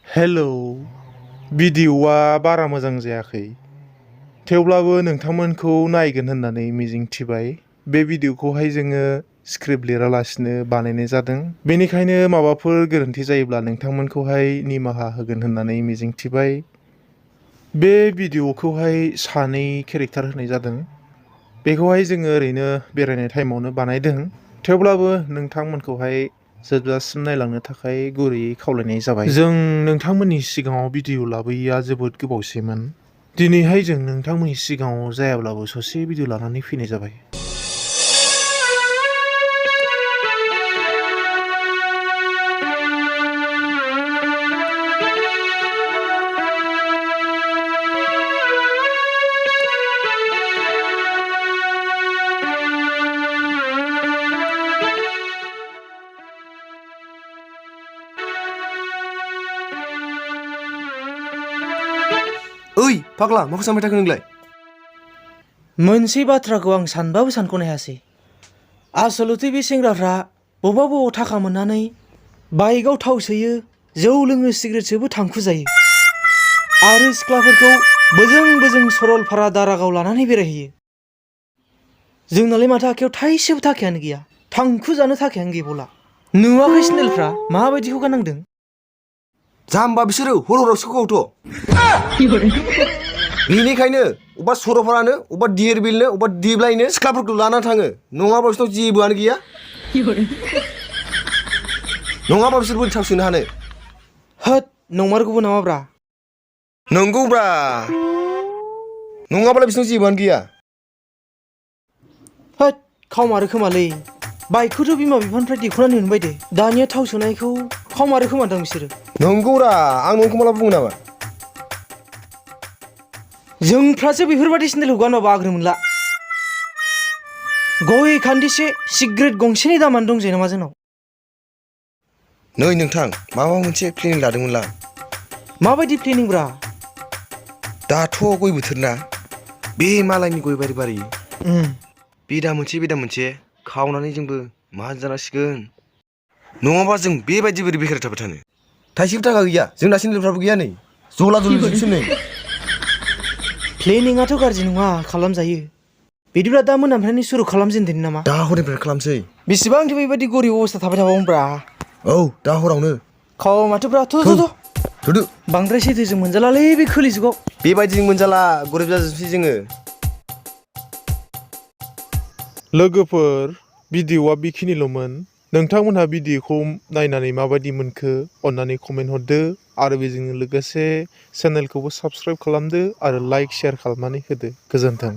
hello भिडिअ'आ बारा मोजां जायाखै थेवब्लाबो नोंथांमोनखौ नायगोन होननानै मिजिंथिबाय बे भिडिअ'खौहाय जोङो स्क्रिप्ट लिरालासिनो बानायनाय जादों बेनिखायनो माबाफोर गोरोन्थि जायोब्ला नोंथांमोनखौहाय निमाहा होगोन होननानै मिजिंथिबाय बे भिडिअ'खौहाय सानै केरेक्टार होनाय जादों बेखौहाय जोङो ओरैनो बेरायनाय टाइमावनो बानायदों थेवब्लाबो नोंथांमोनखौहाय जोबजासिम नायलांनो थाखाय गुरैयै खावलायनाय जाबाय जों नोंथांमोननि सिगाङाव भिडिअ लाबोयैया जोबोद गोबावसैमोन दिनैहाय जों नोंथांमोननि सिगाङाव जायाब्लाबो ससे भिडिअ लानानै फैनाय जाबाय ओइ फाग्ला माखौ सानबाय थाखो नोंलाय मोनसे बाथ्राखौ आं सानबाबो सानख'नो हायासै आसलथे बे सेंग्राफ्रा बबाव थाखा मोननानै बाइकआव थाव सोयो जौ लोङो सिगारेट सोबो थांखु जायो आरो सिख्लाफोरखौ बोजों सरलपारा दारागाव लानानै बेरायहैयो जोंनालाय माथो आखायाव थाइसेबो थाखायानो गैया थांखु जानो थाखायानो गैबावला नुवाखै सेन्देलफ्रा माबायदिखौ गाननांदों जाम्बा बिसोरो हरावसो खावथ' बेनिखायनो अबा सरलपारानो अबा दिरबिलनो अबा दिब्लायनो सिख्लाफोरखौ लाना थाङो नङाबा बिसोरनाव जेबोआनो गैया नङाबा बिसोर बोरै थाव सोनो हानो होद नंमारगौबो नामाब्रा नंगौब्रा नङाबालाय बिसोरनाव जेबोआनो गैया होद खावमारो खोमालै बाइकखौथ' बिमा बिफानिफ्राय देख'नानै मोनबाय दे दानिया थाव सोनायखौ खावमारो खोमादां बिसोरो नंगौरा आं नंखौ माला बुङो नामा जोंफ्रासो बेफोरबायदि सेन्देलखौ गानबा बाग्रो मोनला गय खान्दिसे सिगारेट गंसेनि दामानो दंजायो नामा जोंनाव नै नोंथां माबा मोनसे प्लेनिं लादोंमोनलां माबायदि प्लेनिंब्रा दाथ' गय बोथोर ना बे मालायनि गय बारि बेदा मोनसे खावनानै जोंबो माहाजोन जानांसिगोन नङाबा जों बेबायदि बोरै बेखार थाबाय थानो थाइसेबो थाखा गैया जोंना सेन्देलफ्राबो गैया नै जला जलिजोबसो नै प्लेनिंआथ' गाज्रि नङा खालामजायो बिदिब्ला दा मोनानिफ्रायनो सुरु खालामजेनदोनि नामा दा हरनिफ्राय खालामसै बेसेबांथो बेबायदि गरिब अबस्था थाबाय थाबावोब्रा औ दा हरावनो माथोब्रा थ' थुदो बांद्राय सैथोजों मोनजालालै बे खोलि जुगाव बेबायदिजों मोनजाला गरिब जाजोबसै जोङो लोगोफोर भिडिअ'आ बेखिनिल'मोन नोंथांमोनहा भिडिअ'खौ नायनानै माबायदि मोनखो अन्नानै कमेन्ट हरदो आरो बेजों लोगोसे चेनेलखौबो साबस्क्राइब खालामदो आरो लाइक शेयार खालामनानै होदो गोजोन्थों